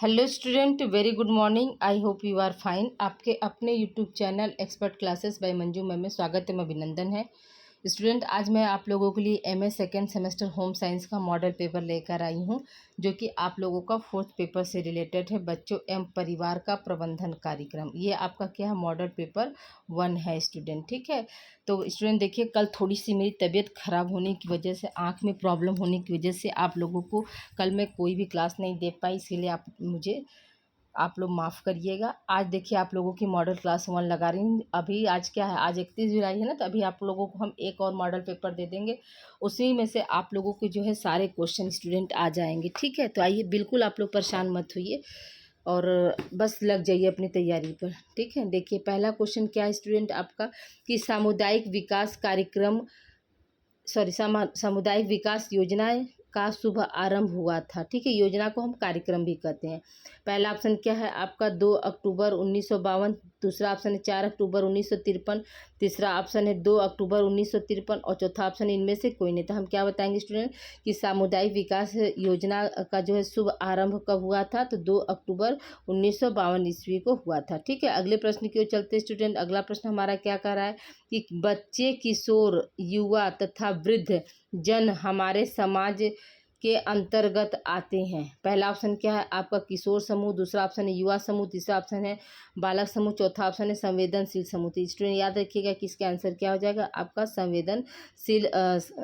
Hello student, very good morning. I hope you are fine. आपके अपने YouTube channel expert classes by Manju ma'am में स्वागत है, अभिनंदन है। स्टूडेंट, आज मैं आप लोगों के लिए MA second semester home science का मॉडल पेपर लेकर आई हूं, जो कि आप लोगों का फोर्थ पेपर से रिलेटेड है। बच्चों एवं परिवार का प्रबंधन कार्यक्रम, ये आपका क्या है, मॉडल पेपर 1 है स्टूडेंट। ठीक है, तो स्टूडेंट देखिए, कल थोड़ी सी मेरी तबीयत ख़राब होने की वजह से, आँख में प्रॉब्लम होने की वजह से आप लोगों को कल मैं कोई भी क्लास नहीं दे पाई, इसीलिए आप लोग माफ़ करिएगा। आज देखिए, आप लोगों की मॉडल क्लास 1 लगा रही हूँ। अभी आज क्या है, आज 31 जुलाई है ना, तो अभी आप लोगों को हम एक और मॉडल पेपर दे देंगे। उसी में से आप लोगों के जो है सारे क्वेश्चन स्टूडेंट आ जाएंगे। ठीक है, तो आइए, बिल्कुल आप लोग परेशान मत होइए और बस लग जाइए अपनी तैयारी पर। ठीक है, देखिए पहला क्वेश्चन क्या है स्टूडेंट आपका, कि सामुदायिक विकास कार्यक्रम सामुदायिक विकास योजना का शुभ आरंभ हुआ था। ठीक है, योजना को हम कार्यक्रम भी कहते हैं। पहला ऑप्शन क्या है आपका, 2 अक्टूबर 1952। दूसरा ऑप्शन है 4 अक्टूबर 1953। तीसरा ऑप्शन है 2 अक्टूबर 1953 और चौथा ऑप्शन है इनमें से कोई नहीं। तो हम क्या बताएंगे स्टूडेंट कि सामुदायिक विकास योजना का जो है शुभ आरंभ कब हुआ था, तो 2 अक्टूबर 1952 ईस्वी को हुआ था। ठीक है, अगले प्रश्न की ओर चलते स्टूडेंट। अगला प्रश्न हमारा क्या कह रहा है कि बच्चे, किशोर, युवा तथा वृद्ध जन हमारे समाज के अंतर्गत आते हैं। पहला ऑप्शन क्या है आपका, किशोर समूह। दूसरा ऑप्शन है युवा समूह। तीसरा ऑप्शन है बालक समूह। चौथा ऑप्शन है संवेदनशील समूह। तो स्टूडेंट याद रखिएगा कि इसका आंसर क्या हो जाएगा आपका,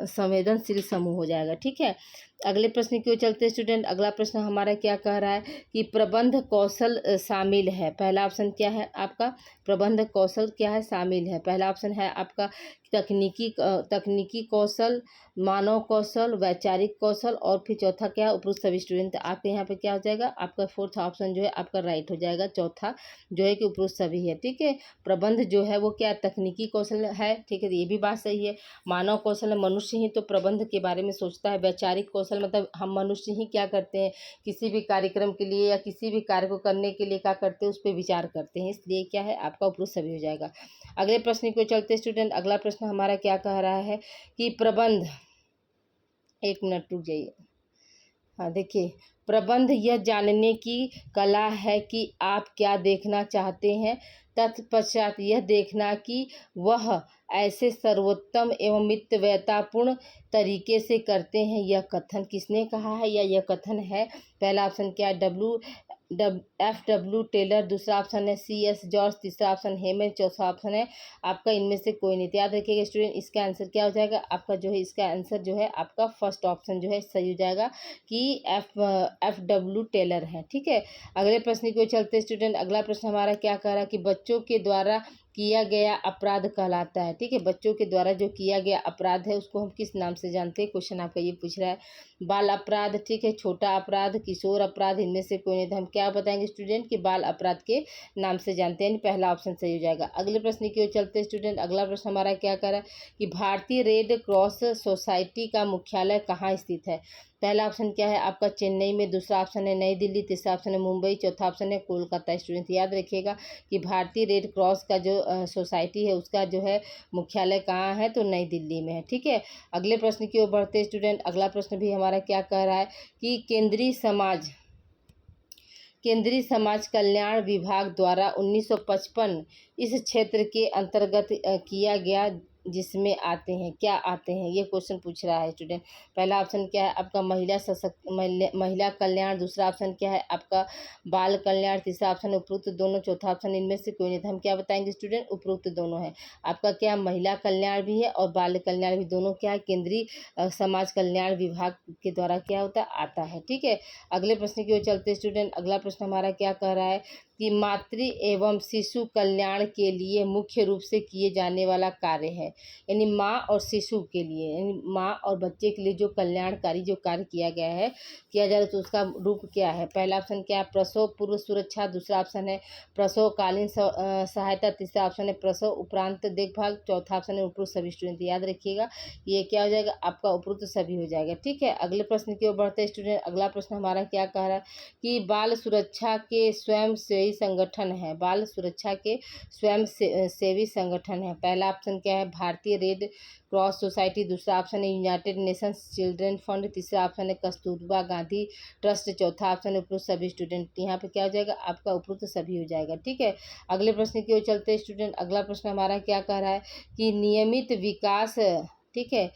संवेदनशील समूह हो जाएगा। ठीक है, अगले प्रश्न की ओर चलते स्टूडेंट। अगला प्रश्न हमारा क्या कह रहा है कि प्रबंध कौशल शामिल है। पहला ऑप्शन क्या है आपका, प्रबंध कौशल क्या है, शामिल है। पहला ऑप्शन है आपका तकनीकी कौशल, मानव कौशल, वैचारिक कौशल और फिर चौथा क्या है, उपरोक्त सभी। स्टूडेंट आपके यहाँ पे क्या हो जाएगा आपका, फोर्थ ऑप्शन जो है आपका राइट हो जाएगा। चौथा जो है कि उपरोक्त सभी है। ठीक है, प्रबंध जो है वो क्या, तकनीकी कौशल है। ठीक है, ये भी बात सही है। मानव कौशल है, मनुष्य ही तो प्रबंध के बारे में सोचता है। वैचारिक कौशल मतलब हम मनुष्य ही क्या करते हैं, किसी भी कार्यक्रम के लिए या किसी भी कार्य को करने के लिए क्या करते हैं, उस पर विचार करते हैं, इसलिए क्या है आपका उपरोक्त सभी हो जाएगा। अगले प्रश्न को चलते स्टूडेंट। अगला प्रश्न हमारा क्या कह रहा है कि प्रबंध, एक मिनट रुक जाइए। हाँ देखिए, प्रबंध यह जानने की कला है कि आप क्या देखना चाहते हैं, तत्पश्चात यह देखना कि वह ऐसे सर्वोत्तम एवं मितव्ययतापूर्ण तरीके से करते हैं। यह कथन किसने कहा है, या यह कथन है। पहला ऑप्शन क्या है, F.W. टेलर। दूसरा ऑप्शन है C.S. जॉर्ज। तीसरा ऑप्शन हेमन। चौथा ऑप्शन है आपका इनमें से कोई नहीं। तो याद रखिएगा स्टूडेंट, इसका आंसर क्या हो जाएगा आपका, जो है इसका आंसर जो है आपका फर्स्ट ऑप्शन जो है सही हो जाएगा कि F.W. टेलर है। ठीक है, अगले प्रश्न की ओर चलते स्टूडेंट। अगला प्रश्न हमारा क्या कह रहा है कि बच्चों के द्वारा किया गया अपराध कहलाता है। ठीक है, बच्चों के द्वारा जो किया गया अपराध है उसको हम किस नाम से जानते हैं, क्वेश्चन आपका ये पूछ रहा है। बाल अपराध, ठीक है, छोटा अपराध, किशोर अपराध, इनमें से कोई नहीं। तो हम क्या बताएंगे स्टूडेंट कि बाल अपराध के नाम से जानते हैं, पहला ऑप्शन सही हो जाएगा। अगले प्रश्न की ओर चलते स्टूडेंट। अगला प्रश्न हमारा क्या कर रहा है कि भारतीय रेड क्रॉस सोसाइटी का मुख्यालय कहाँ स्थित है। पहला ऑप्शन क्या है आपका, चेन्नई में। दूसरा ऑप्शन है नई दिल्ली। तीसरा ऑप्शन है मुंबई। चौथा ऑप्शन है कोलकाता। स्टूडेंट याद रखिएगा कि भारतीय रेड क्रॉस का जो सोसाइटी है उसका जो है मुख्यालय कहाँ है, तो नई दिल्ली में है। ठीक है, अगले प्रश्न की ओर बढ़ते स्टूडेंट। अगला प्रश्न भी हमारा क्या कह रहा है कि केंद्रीय समाज कल्याण विभाग द्वारा 1955 इस क्षेत्र के अंतर्गत किया गया, जिसमें आते हैं, क्या आते हैं, ये क्वेश्चन पूछ रहा है स्टूडेंट। पहला ऑप्शन क्या है आपका, महिला कल्याण। दूसरा ऑप्शन क्या है आपका, बाल कल्याण। तीसरा ऑप्शन उपरोक्त दोनों। चौथा ऑप्शन इनमें से कोई नहीं। तो हम क्या बताएंगे स्टूडेंट, उपरोक्त दोनों है आपका। क्या महिला कल्याण भी है और बाल कल्याण भी, दोनों क्या है केंद्रीय समाज कल्याण विभाग के द्वारा क्या होता है, आता है। ठीक है, अगले प्रश्न की ओर चलते स्टूडेंट। अगला प्रश्न हमारा क्या कह रहा है कि मातृ एवं शिशु कल्याण के लिए मुख्य रूप से किए जाने वाला कार्य है, यानी माँ और शिशु के लिए, यानी माँ और बच्चे के लिए जो कल्याणकारी जो कार्य किया गया है, किया जा रहा है, तो उसका रूप क्या है। पहला ऑप्शन क्या है, प्रसव पूर्व सुरक्षा। दूसरा ऑप्शन है प्रसवकालीन सहायता। तीसरा ऑप्शन है प्रसव उपरांत देखभाल। चौथा ऑप्शन है उपरोक्त सभी। स्टूडेंट याद रखिएगा ये क्या हो जाएगा आपका, उपरोक्त सभी हो जाएगा। ठीक है, अगले प्रश्न की ओर बढ़ते स्टूडेंट। अगला प्रश्न हमारा क्या कह रहा है कि बाल सुरक्षा के स्वयंसेवी स्वयंसेवी संगठन है? बाल सुरक्षा के सेवी संगठन है। पहला ऑप्शन क्या है? भारतीय रेड क्रॉस सोसाइटी। दूसरा ऑप्शन है यूनाइटेड नेशंस चिल्ड्रन फंड। तीसरा ऑप्शन है कस्तूरबा गांधी ट्रस्ट। चौथा ऑप्शन है उपरोक्त सभी स्टूडेंट। यहाँ पे क्या हो जाएगा? आपका उपरोक्त सभी हो जाएगा। ठीक है, अगले प्रश्न की ओर चलते हैं स्टूडेंट। अगला प्रश्न हमारा क्या कह रहा है कि नियमित विकास, ठीक है,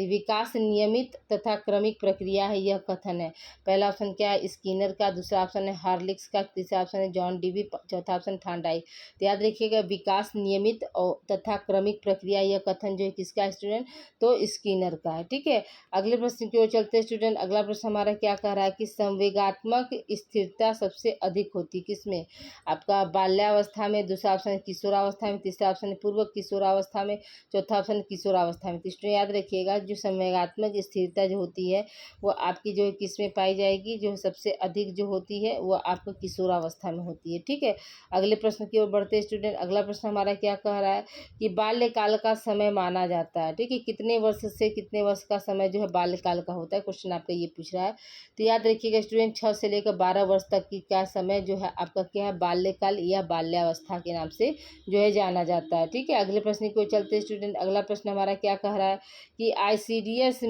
विकास नियमित तथा क्रमिक प्रक्रिया है, यह कथन है। पहला ऑप्शन क्या है? स्किनर का। दूसरा ऑप्शन है हार्लिक्स का। तीसरा ऑप्शन है जॉन डीवी। चौथा ऑप्शन थांडाई। तो याद रखिएगा, विकास नियमित और तथा क्रमिक प्रक्रिया, यह कथन जो है किसका है स्टूडेंट? तो स्किनर का है। ठीक है, अगले प्रश्न की ओर चलते हैं स्टूडेंट। अगला प्रश्न हमारा क्या कह रहा है कि संवेगात्मक स्थिरता सबसे अधिक होती किसमें? आपका बाल्यावस्था में। दूसरा ऑप्शन है किशोरावस्था में। तीसरा ऑप्शन है पूर्व किशोरावस्था में। चौथा ऑप्शन किशोरावस्था में। तो स्टूडेंट याद रखिएगा, जो संवेगात्मक स्थिरता जो होती है वो आपकी जो है किस में पाई जाएगी? जो सबसे अधिक जो होती है वो आपको किशोरावस्था में होती है। ठीक है, अगले प्रश्न की ओर बढ़ते हैं स्टूडेंट। अगला प्रश्न हमारा क्या कह रहा है कि बाल्यकाल का समय माना जाता है। ठीक है, कितने वर्ष से कितने वर्ष का समय जो है बाल्यकाल का होता है? क्वेश्चन आपका ये पूछ रहा है। तो याद रखिएगा स्टूडेंट, 6 से लेकर 12 वर्ष तक की क्या समय जो है आपका क्या है? बाल्यकाल या बाल्यावस्था के नाम से जो है जाना जाता है। ठीक है, अगले प्रश्न की ओर चलते हैं स्टूडेंट। अगला प्रश्न हमारा क्या कह रहा है कि आईसीडीएस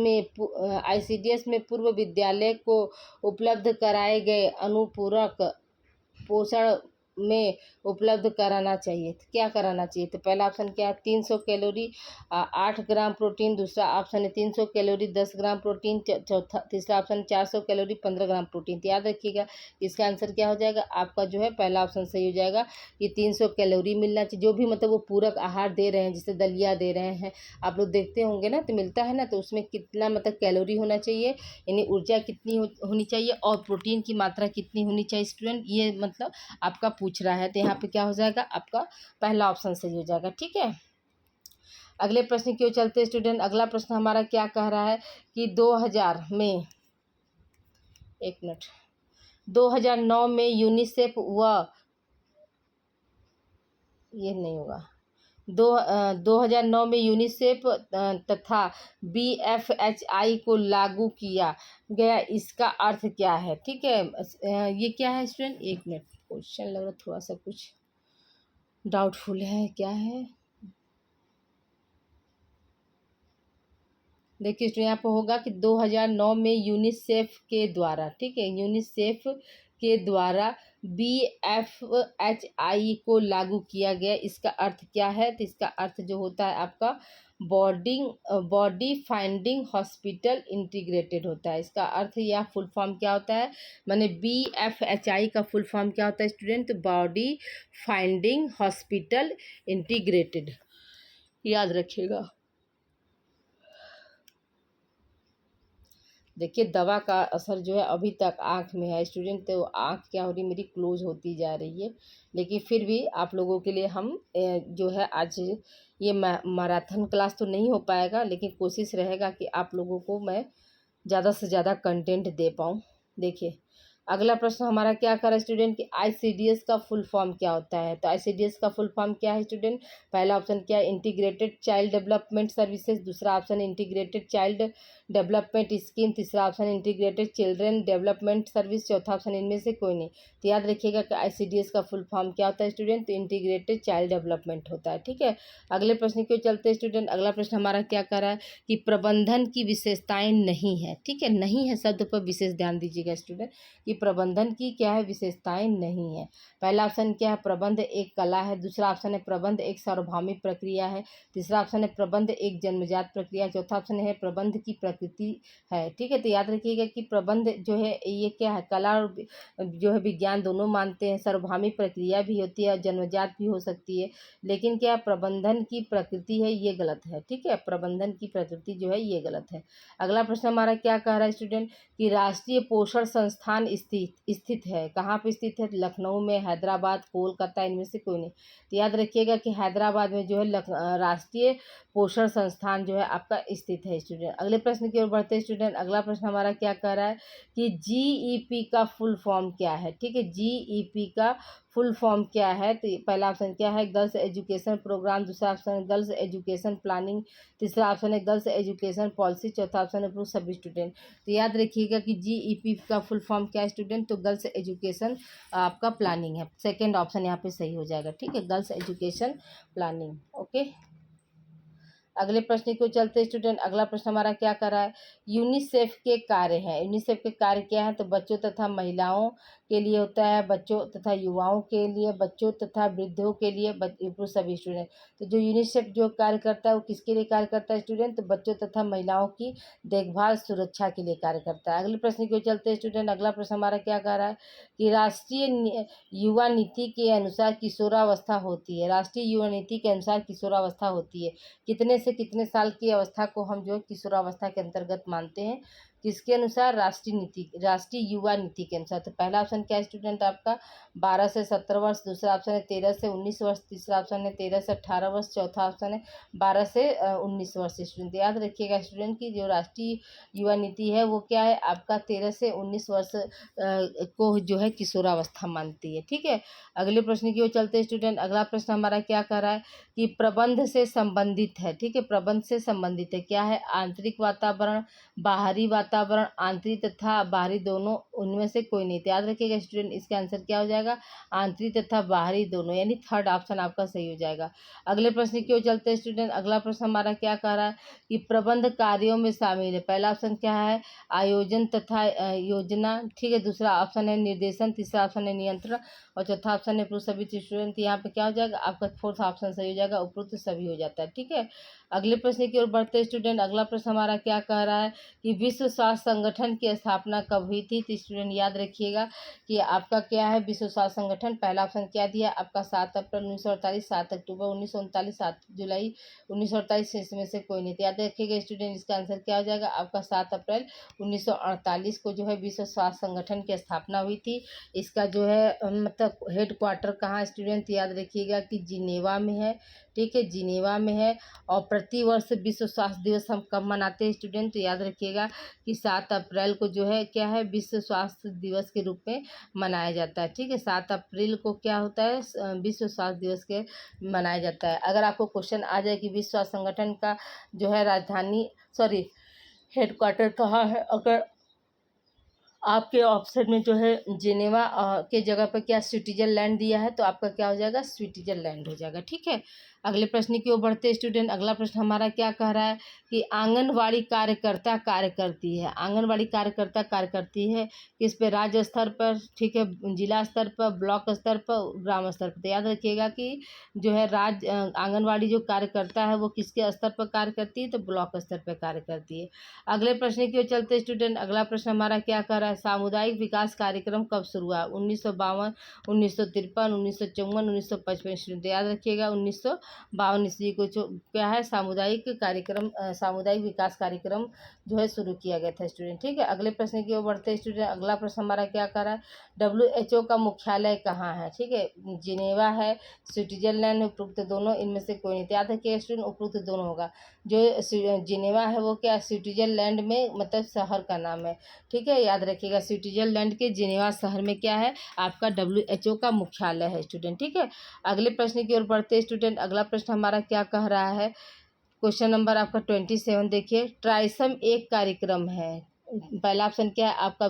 में पूर्व विद्यालय को उपलब्ध कराए गए अनुपूरक पोषण में उपलब्ध कराना चाहिए। तो क्या कराना चाहिए? तो पहला ऑप्शन क्या है? 300 कैलोरी 8 ग्राम प्रोटीन। दूसरा ऑप्शन है 300 कैलोरी 10 ग्राम प्रोटीन। चौथा तीसरा ऑप्शन 400 कैलोरी 15 ग्राम प्रोटीन। तो याद रखिएगा, इसका आंसर क्या हो जाएगा? आपका जो है पहला ऑप्शन सही हो जाएगा कि 300 कैलोरी मिलना चाहिए। जो भी मतलब वो पूरक आहार दे रहे हैं, जैसे दलिया दे रहे हैं, आप लोग देखते होंगे ना, तो मिलता है ना, तो उसमें कितना मतलब कैलोरी होना चाहिए, यानी ऊर्जा कितनी होनी चाहिए और प्रोटीन की मात्रा कितनी होनी चाहिए स्टूडेंट, ये मतलब आपका पूछ रहा है। तो यहाँ पे क्या हो जाएगा? आपका पहला ऑप्शन सही हो जाएगा। ठीक है, अगले प्रश्न की ओर चलते हैं स्टूडेंट। अगला प्रश्न हमारा क्या कह रहा है कि 2000 में, एक मिनट, 2009 में यूनिसेफ व ये नहीं होगा 2009 में यूनिसेफ तथा BFHI को लागू किया गया, इसका अर्थ क्या है? ठीक है, ये क्या है स्टूडेंट? एक मिनट, क्वेश्चन लग रहा थोड़ा सा कुछ डाउटफुल है, क्या है? देखिए स्टूडेंट, यहाँ पर होगा कि 2009 में यूनिसेफ के द्वारा, ठीक है, यूनिसेफ के द्वारा BFHI को लागू किया गया, इसका अर्थ क्या है? तो इसका अर्थ जो होता है आपका बॉडी फाइंडिंग हॉस्पिटल इंटीग्रेटेड होता है। इसका अर्थ या फुल फॉर्म क्या होता है? माने BFHI का फुल फॉर्म क्या होता है student? Body finding hospital integrated, याद रखिएगा। देखिए, दवा का असर जो है अभी तक आँख में है स्टूडेंट, तो आँख क्या हो रही मेरी? क्लोज होती जा रही है। लेकिन फिर भी आप लोगों के लिए हम जो है आज ये मैराथन क्लास तो नहीं हो पाएगा, लेकिन कोशिश रहेगा कि आप लोगों को मैं ज़्यादा से ज़्यादा कंटेंट दे पाऊँ। देखिए, अगला प्रश्न हमारा क्या कर रहा है स्टूडेंट कि ICDS का फुल फॉर्म क्या होता है? तो ICDS का फुल फॉर्म क्या है स्टूडेंट? पहला ऑप्शन क्या है? Integrated child development services. दूसरा option integrated child development scheme. तीसरा option integrated children development service. चौथा ऑप्शन इनमें से कोई नहीं। तो याद रखिएगा कि ICDS का फुल फॉर्म क्या होता है स्टूडेंट? तो इंटीग्रेटेड चाइल्ड डेवलपमेंट होता है। ठीक है, अगले प्रश्न की ओर चलते हैं स्टूडेंट। अगला प्रश्न हमारा क्या कर रहा है कि प्रबंधन की विशेषताएं नहीं है। ठीक है, नहीं है शब्द पर विशेष ध्यान दीजिएगा स्टूडेंट कि प्रबंधन की क्या है? विशेषताएं नहीं है। पहला ऑप्शन क्या है? प्रबंध एक कला है। दूसरा ऑप्शन है प्रबंध एक सार्वभौमिक प्रक्रिया है। तीसरा ऑप्शन है प्रबंध एक जन्मजात प्रक्रिया। चौथा ऑप्शन है प्रबंध की प्रकृति है। ठीक है, तो याद रखिएगा कि प्रबंध जो है ये क्या है? कला और जो है विज्ञान दोनों मानते हैं, सार्वभौमिक प्रक्रिया भी होती है और जन्मजात भी हो सकती है, लेकिन क्या प्रबंधन की प्रकृति है, ये गलत है। ठीक है, प्रबंधन की प्रकृति जो है ये गलत है। अगला प्रश्न हमारा क्या कह रहा है स्टूडेंट कि राष्ट्रीय पोषण संस्थान स्थित है, कहाँ पे स्थित है? लखनऊ में, हैदराबाद, कोलकाता, इनमें से कोई नहीं। तो याद रखिएगा कि हैदराबाद में जो है राष्ट्रीय पोषण संस्थान जो है आपका स्थित है स्टूडेंट। अगले प्रश्न की ओर बढ़ते हैं स्टूडेंट। अगला प्रश्न हमारा क्या कह रहा है कि GEP का फुल फॉर्म क्या है? ठीक है, GEP का फुल फॉर्म क्या है? तो पहला ऑप्शन क्या है? गर्ल्स एजुकेशन प्रोग्राम, दूसरा ऑप्शन है गर्ल्स एजुकेशन प्लानिंग, तीसरा ऑप्शन है गर्ल्स एजुकेशन पॉलिसी, चौथा ऑप्शन है अप्रूव सभी स्टूडेंट। तो याद रखिएगा कि GEP का फुल फॉर्म क्या है स्टूडेंट? तो गर्ल्स एजुकेशन आपका प्लानिंग है। सेकेंड ऑप्शन यहाँ पे सही हो जाएगा, ठीक है, गर्ल्स एजुकेशन प्लानिंग। ओके, अगले प्रश्न को चलते स्टूडेंट। अगला प्रश्न हमारा क्या कर रहा है? यूनिसेफ के कार्य हैं। यूनिसेफ के कार्य क्या है? तो बच्चों तथा महिलाओं के लिए होता है, बच्चों तथा युवाओं के लिए, बच्चों तथा वृद्धों के लिए, सभी स्टूडेंट। तो जो यूनिसेफ जो कार्य करता है वो किसके लिए कार्य करता है स्टूडेंट? तो बच्चों तथा महिलाओं की देखभाल सुरक्षा के लिए कार्य करता है। अगले प्रश्न को चलते स्टूडेंट। अगला प्रश्न हमारा क्या कह रहा है कि राष्ट्रीय युवा नीति के अनुसार किशोरावस्था होती है। राष्ट्रीय युवा नीति के अनुसार किशोरावस्था होती है कितने से कितने साल की अवस्था को हम जो है किशोरावस्था के अंतर्गत मानते हैं? किसके अनुसार? राष्ट्रीय युवा नीति के अनुसार। तो पहला ऑप्शन क्या है स्टूडेंट आपका? 12 से 17 वर्ष, दूसरा ऑप्शन है 13 से 19 वर्ष, तीसरा ऑप्शन है 13 से 18 वर्ष, चौथा ऑप्शन है 12 से 19 वर्ष। स्टूडेंट याद रखिएगा स्टूडेंट की जो राष्ट्रीय युवा नीति है वो क्या है आपका? 13 से 19 वर्ष को जो है किशोरावस्था मानती है, ठीक है। अगले प्रश्न की ओर चलते हैं स्टूडेंट। अगला प्रश्न हमारा क्या कर रहा है कि प्रबंध से संबंधित है, ठीक है, प्रबंध से संबंधित है। क्या है? आंतरिक वातावरण, बाहरी वातावरण, आंतरिक तथा बाहरी दोनों, उनमें से कोई नहीं। तो याद रखिएगा स्टूडेंट इसका आंसर क्या हो जाएगा? आंतरिक तथा बाहरी दोनों, यानी थर्ड ऑप्शन आपका सही हो जाएगा। अगले प्रश्न की ओर चलते हैं स्टूडेंट। अगला प्रश्न हमारा क्या कह रहा है कि प्रबंध कार्यों में शामिल है। पहला ऑप्शन क्या है? आयोजन तथा योजना, ठीक है, दूसरा ऑप्शन है निर्देशन, तीसरा ऑप्शन है नियंत्रण और चौथा ऑप्शन है अप्रूव सभी। स्टूडेंट यहाँ पे क्या हो जाएगा आपका? फोर्थ ऑप्शन सही हो जाएगा, उपरोक्त सभी हो जाता है, ठीक है। अगले प्रश्न की ओर बढ़ते स्टूडेंट। अगला प्रश्न हमारा क्या कह रहा है कि विश्व स्वास्थ्य संगठन की स्थापना कब हुई थी? तो स्टूडेंट याद रखिएगा कि आपका क्या है विश्व स्वास्थ्य संगठन? पहला ऑप्शन क्या दिया आपका? 7 अप्रैल 1948, 7 अक्टूबर 1939, 7 जुलाई 1948, इसमें से कोई नहीं। तो याद रखिएगा स्टूडेंट इसका आंसर क्या हो जाएगा आपका? 7 अप्रैल 1948 को जो है विश्व स्वास्थ्य संगठन की स्थापना हुई थी। इसका जो है मतलब हेड क्वार्टर कहाँ स्टूडेंट? याद रखिएगा कि जिनेवा में है, ठीक है, जिनेवा में है। और प्रतिवर्ष विश्व स्वास्थ्य दिवस हम कब मनाते हैं स्टूडेंट? तो याद रखिएगा कि 7 अप्रैल को जो है क्या है विश्व स्वास्थ्य दिवस के रूप में मनाया जाता है, ठीक है। 7 अप्रैल को क्या होता है? विश्व स्वास्थ्य दिवस के मनाया जाता है। अगर आपको क्वेश्चन आ जाए कि विश्व स्वास्थ्य संगठन का जो है राजधानी हेड क्वार्टर कहाँ है, अगर आपके ऑप्शन में जो है जिनेवा के जगह पर क्या स्विट्जरलैंड दिया है तो आपका क्या हो जाएगा? स्विट्जरलैंड हो जाएगा, ठीक है। अगले प्रश्न की ओर बढ़ते स्टूडेंट। अगला प्रश्न हमारा क्या कह रहा है कि आंगनवाड़ी कार्यकर्ता कार्य करती है। आंगनवाड़ी कार्यकर्ता कार्य करती है किस पे? राज्य स्तर पर, ठीक है, जिला स्तर पर, ब्लॉक स्तर पर, ग्राम स्तर पर। तो याद रखिएगा कि जो है आंगनवाड़ी जो कार्यकर्ता है वो किसके स्तर पर कार्य करती है? तो ब्लॉक स्तर पर कार्य करती है। अगले प्रश्न की ओर चलते स्टूडेंट। अगला प्रश्न हमारा क्या कर रहा है? सामुदायिक विकास कार्यक्रम कब शुरू हुआ? 1952, 1953, 1954, 1955। स्टूडेंट याद रखिएगा 1952 ईस्वी को जो क्या है सामुदायिक कार्यक्रम सामुदायिक विकास कार्यक्रम जो है शुरू किया गया था स्टूडेंट, ठीक है। अगले प्रश्न की ओर बढ़ते स्टूडेंट। अगला प्रश्न हमारा क्या कर रहा है? WHO का मुख्यालय कहाँ है? ठीक है, जिनेवा है, स्विट्जरलैंड, उपरोक्त दोनों, इनमें से कोई नहीं। तो याद रखिएगा स्टूडेंट उपरोक्त दोनों होगा। जो जिनेवा है वो क्या स्विट्जरलैंड में मतलब शहर का नाम है, ठीक है। याद रखिएगा स्विट्जरलैंड के जिनेवा शहर में क्या है आपका WHO का मुख्यालय है स्टूडेंट, ठीक है। अगले प्रश्न की ओर बढ़ते स्टूडेंट। अगला प्रश्न हमारा क्या कह रहा है? क्वेश्चन नंबर आपका 27 देखिए। ट्राइसम एक कार्यक्रम है। पहला ऑप्शन क्या है आपका?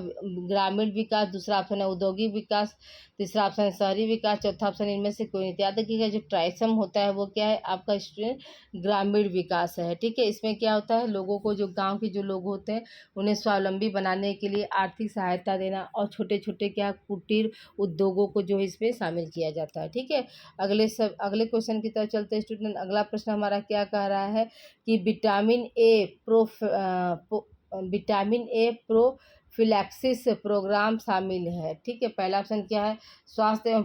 ग्रामीण विकास, दूसरा ऑप्शन है औद्योगिक विकास, तीसरा ऑप्शन है शहरी विकास, चौथा ऑप्शन इनमें से कोई नहीं। तो याद रखिएगा जो ट्राइसम होता है वो क्या है आपका स्टूडेंट? ग्रामीण विकास है, ठीक है। इसमें क्या होता है लोगों को, जो गांव के जो लोग होते हैं उन्हें स्वावलंबी बनाने के लिए आर्थिक सहायता देना और छोटे छोटे क्या कुटीर उद्योगों को जो है इसमें शामिल किया जाता है, ठीक है। अगले क्वेश्चन की तरफ चलते हैं स्टूडेंट। अगला प्रश्न हमारा क्या कह रहा है कि विटामिन ए प्रोफिलैक्सिस प्रोग्राम शामिल है, ठीक है। पहला ऑप्शन क्या है? स्वास्थ्य एवं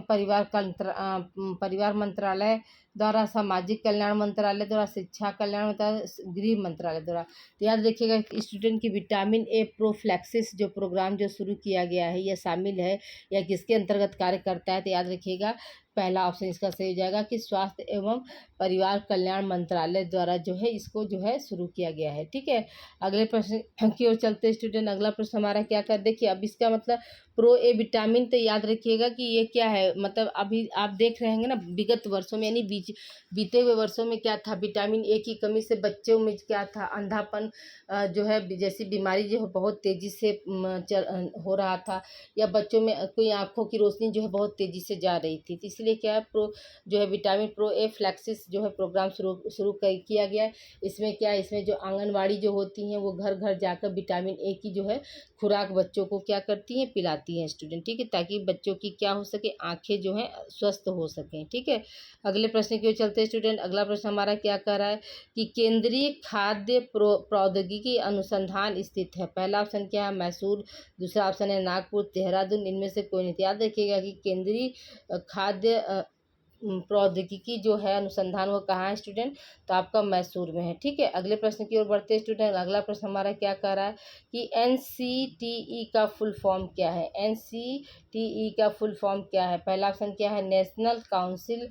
परिवार मंत्रालय द्वारा, सामाजिक कल्याण मंत्रालय द्वारा, शिक्षा कल्याण मंत्रालय, गृह मंत्रालय द्वारा। तो याद रखिएगा स्टूडेंट की विटामिन ए प्रोफिलैक्सिस जो प्रोग्राम जो शुरू किया गया है यह शामिल है या किसके अंतर्गत कार्य करता है? तो याद रखिएगा पहला ऑप्शन इसका सही हो जाएगा कि स्वास्थ्य एवं परिवार कल्याण मंत्रालय द्वारा जो है इसको जो है शुरू किया गया है। ठीक है, अगले प्रश्न की ओर चलते हैं स्टूडेंट। अगला प्रश्न हमारा क्या कर, देखिए अब इसका मतलब प्रो ए विटामिन, तो याद रखिएगा कि ये क्या है, मतलब अभी आप देख रहे होंगे ना विगत वर्षों में, यानी बीते हुए वर्षों में क्या था, विटामिन ए की कमी से बच्चों में क्या था, अंधापन जो है जैसी बीमारी जो है बहुत तेज़ी से हो रहा था, या बच्चों में कोई आँखों की रोशनी जो है बहुत तेज़ी से जा रही थी। तो इसलिए क्या है, प्रो जो है विटामिन प्रो ए फ्लैक्सिस जो है प्रोग्राम शुरू किया गया है। इसमें क्या है, इसमें जो आंगनवाड़ी जो होती हैं वो घर घर जाकर विटामिन ए की जो है खुराक बच्चों को क्या करती हैं, पिलाती हैं स्टूडेंट। ठीक है, ताकि बच्चों की क्या हो सके, आँखें जो हैं स्वस्थ हो सकें। ठीक है, अगले प्रश्न की ओर चलते हैं स्टूडेंट। अगला प्रश्न हमारा क्या कर रहा है कि केंद्रीय खाद्य प्रौद्योगिकी अनुसंधान स्थित है। पहला ऑप्शन क्या है, मैसूर, दूसरा ऑप्शन है नागपुर, देहरादून, इनमें से कोई नहीं। तो याद रखिएगा कि केंद्रीय खाद्य प्रौद्योगिकी जो है अनुसंधान वो कहाँ है स्टूडेंट, तो आपका मैसूर में है। ठीक है, अगले प्रश्न की ओर बढ़ते हैं स्टूडेंट। अगला प्रश्न हमारा क्या कह रहा है कि NCTE का फुल फॉर्म क्या है। NCTE का फुल फॉर्म क्या है। पहला ऑप्शन क्या है, national council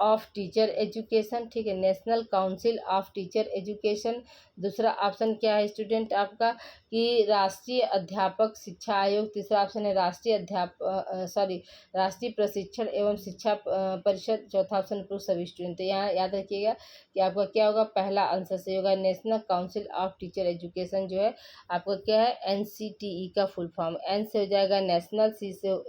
of teacher education. ठीक है, national council of teacher education. दूसरा ऑप्शन क्या है स्टूडेंट आपका कि राष्ट्रीय अध्यापक शिक्षा आयोग। तीसरा ऑप्शन है राष्ट्रीय प्रशिक्षण एवं शिक्षा परिषद। चौथा ऑप्शन पर सभी स्टूडेंट। तो यहाँ याद रखिएगा कि आपका क्या होगा, पहला आंसर सही होगा, national council of teacher education जो है आपका क्या है, NCTE का फुल फॉर्म। एन से हो जाएगा नेशनल,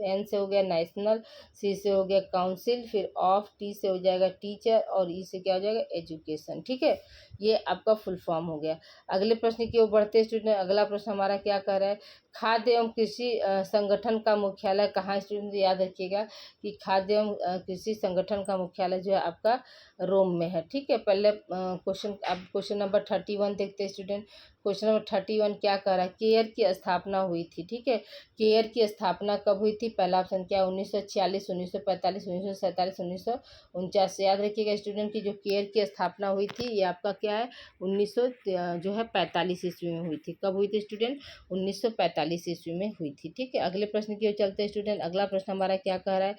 एन से हो गया नेशनल, सी से हो गया काउंसिल, फिर ऑफ, टी से हो जाएगा टीचर, और ई से क्या हो जाएगा, एजुकेशन। ठीक है, ये आपका फुल फॉर्म हो गया। अगले प्रश्न की ओर बढ़ते स्टूडेंट। अगला प्रश्न हमारा क्या कह रहा है, खाद्य एवं कृषि संगठन का मुख्यालय कहाँ है स्टूडेंट। याद रखिएगा कि खाद्य एवं कृषि संगठन का मुख्यालय जो है आपका रोम में है। ठीक है, पहले क्वेश्चन, अब क्वेश्चन नंबर 31 देखते हैं स्टूडेंट। क्वेश्चन नंबर 31 क्या कह रहा है, केयर की स्थापना हुई थी। ठीक है, केयर की स्थापना कब हुई थी। पहला ऑप्शन क्या, 1946, 1945, 1947, 1949। याद रखिएगा स्टूडेंट की जो केयर की स्थापना हुई थी ये आपका क्या है, 1945 ईस्वी में हुई थी। कब हुई थी स्टूडेंट, 1945 ईस्वी में हुई थी। ठीक है, अगले प्रश्न की ओर चलते हैं स्टूडेंट। अगला प्रश्न हमारा क्या कह रहा है,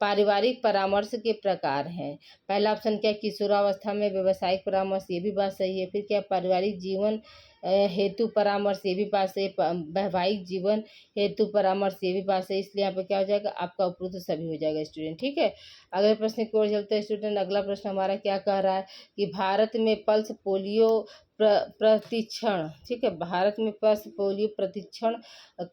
पारिवारिक परामर्श के प्रकार हैं। पहला ऑप्शन क्या, किशोरावस्था में व्यवसायिक परामर्श, ये भी बात सही है। फिर क्या, पारिवारिक जीवन हेतु परामर्श, ये भी बात सही। वैवाहिक जीवन हेतु परामर्श, ये भी बात सही। इसलिए यहाँ पे क्या हो जाएगा, आपका उपरोक्त सभी हो जाएगा स्टूडेंट। ठीक है, अगले प्रश्न की ओर चलते हैं स्टूडेंट। अगला प्रश्न हमारा क्या कह रहा है कि भारत में पल्स पोलियो प्रतिक्षण, ठीक है, भारत में पल्स पोलियो प्रतिक्षण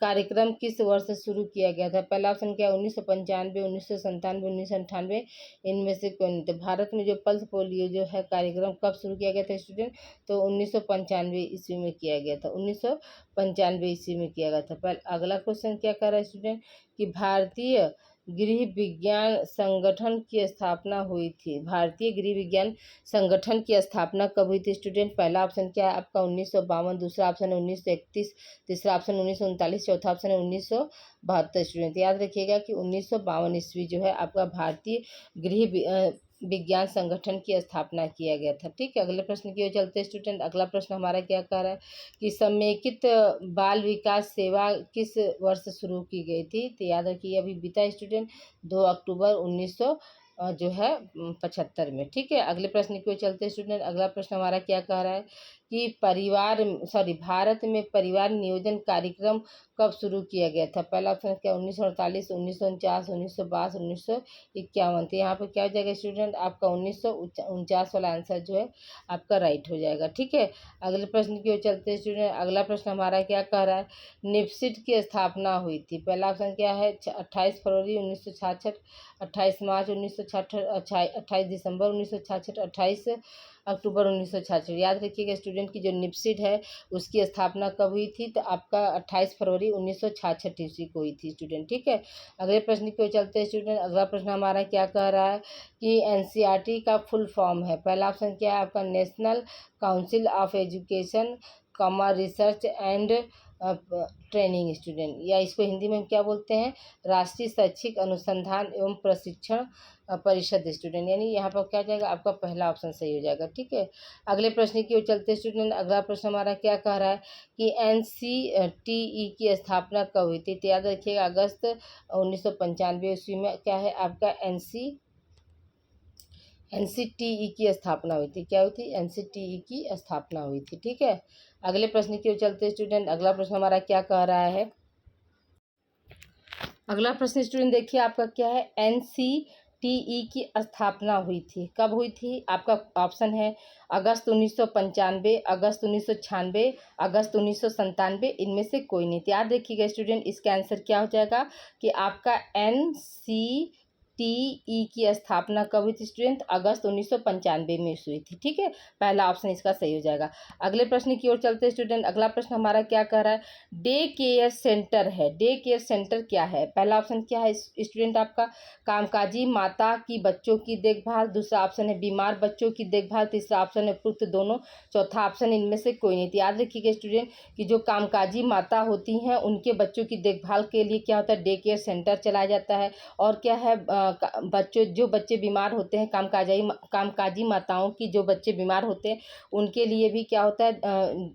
कार्यक्रम किस वर्ष शुरू किया गया था। पहला ऑप्शन क्या है, 1995, 1997, 1998, इनमें से कौन। तो भारत में जो पल्स पोलियो जो है कार्यक्रम कब शुरू किया गया था स्टूडेंट, तो 1995 ईस्वी में किया गया था। 1995 ईस्वी में किया गया था। पहले अगला क्वेश्चन क्या कर रहा है स्टूडेंट कि भारतीय गृह विज्ञान संगठन की स्थापना हुई थी। भारतीय गृह विज्ञान संगठन की स्थापना कब हुई थी स्टूडेंट। पहला ऑप्शन क्या है आपका 1952, दूसरा ऑप्शन है 1931, तीसरा ऑप्शन 1939, चौथा ऑप्शन है 1972 स्टूडेंट। याद रखिएगा कि 1952 ईस्वी जो है आपका भारतीय गृह विज्ञान संगठन की स्थापना किया गया था। ठीक है, अगले प्रश्न की ओर चलते हैं स्टूडेंट। अगला प्रश्न हमारा क्या कह रहा है कि समेकित बाल विकास सेवा किस वर्ष शुरू की गई थी। तो याद रखिए अभी बीता स्टूडेंट 2 अक्टूबर 1900 जो है 75 में। ठीक है, अगले प्रश्न की ओर चलते हैं स्टूडेंट। अगला प्रश्न हमारा क्या कह रहा है कि भारत में परिवार नियोजन कार्यक्रम कब शुरू किया गया था। पहला ऑप्शन क्या, 1948, 1949, 1952, 1951। तो यहाँ पर क्या हो जाएगा स्टूडेंट आपका 1949 वाला आंसर जो है आपका राइट हो जाएगा। ठीक है, अगले प्रश्न की ओर चलते हैं स्टूडेंट। अगला प्रश्न हमारा क्या कह रहा है, निफ्सिट की स्थापना हुई थी। पहला ऑप्शन क्या है, 28 फरवरी 1966, 28 मार्च 1966, 28 दिसंबर 1966, 28 अक्टूबर 1966। याद रखिएगा स्टूडेंट की जो निफ्सिट है उसकी स्थापना कब हुई थी, तो आपका 28 फरवरी 1966 ईस्वी को हुई थी स्टूडेंट। ठीक है, अगले प्रश्न की ओर चलते हैं स्टूडेंट। अगला प्रश्न हमारा क्या कह रहा है कि NCERT का फुल फॉर्म है। पहला ऑप्शन क्या है आपका, national council of education, research and training student, या इसको हिंदी में क्या बोलते हैं, राष्ट्रीय शैक्षिक अनुसंधान एवं प्रशिक्षण परिषद स्टूडेंट। यानी यहाँ पर क्या जाएगा आपका पहला ऑप्शन सही हो जाएगा। ठीक है, अगले प्रश्न की ओर चलते स्टूडेंट। अगला प्रश्न हमारा क्या कह रहा है कि NCTE की स्थापना कब हुई थी। तो याद रखिएगा अगस्त 1995 ईस्वी में क्या है आपका एनसीटीई की स्थापना हुई थी। क्या हुई थी? एनसीटीई की स्थापना हुई थी। ठीक है, अगले प्रश्न की ओर चलते स्टूडेंट। अगला प्रश्न हमारा क्या कह रहा है? अगला प्रश्न स्टूडेंट देखिए आपका क्या है। एनसीटीई की स्थापना हुई थी, कब हुई थी? आपका ऑप्शन है अगस्त 1995, अगस्त 1996, अगस्त 1997, इनमें से कोई नहीं। तो याद रखिएगा स्टूडेंट, इसका आंसर क्या हो जाएगा कि आपका एनसीटीई की स्थापना कब हुई थी स्टूडेंट? अगस्त 1995 में हुई थी। ठीक है, पहला ऑप्शन इसका सही हो जाएगा। अगले प्रश्न की ओर चलते स्टूडेंट। अगला प्रश्न हमारा क्या कह रहा है? डे केयर सेंटर है। डे केयर सेंटर क्या है? पहला ऑप्शन क्या है स्टूडेंट आपका? कामकाजी माता की बच्चों की देखभाल, दूसरा ऑप्शन है बीमार बच्चों की देखभाल, तीसरा ऑप्शन है उपयुक्त दोनों, चौथा ऑप्शन इनमें से कोई नहीं। तो याद रखिएगा स्टूडेंट कि जो कामकाजी माता होती हैं उनके बच्चों की देखभाल के लिए क्या होता है? डे केयर सेंटर चलाया जाता है। और क्या है, जो बच्चे बीमार होते हैं, कामकाजी माताओं की जो बच्चे बीमार होते हैं उनके लिए भी क्या होता है,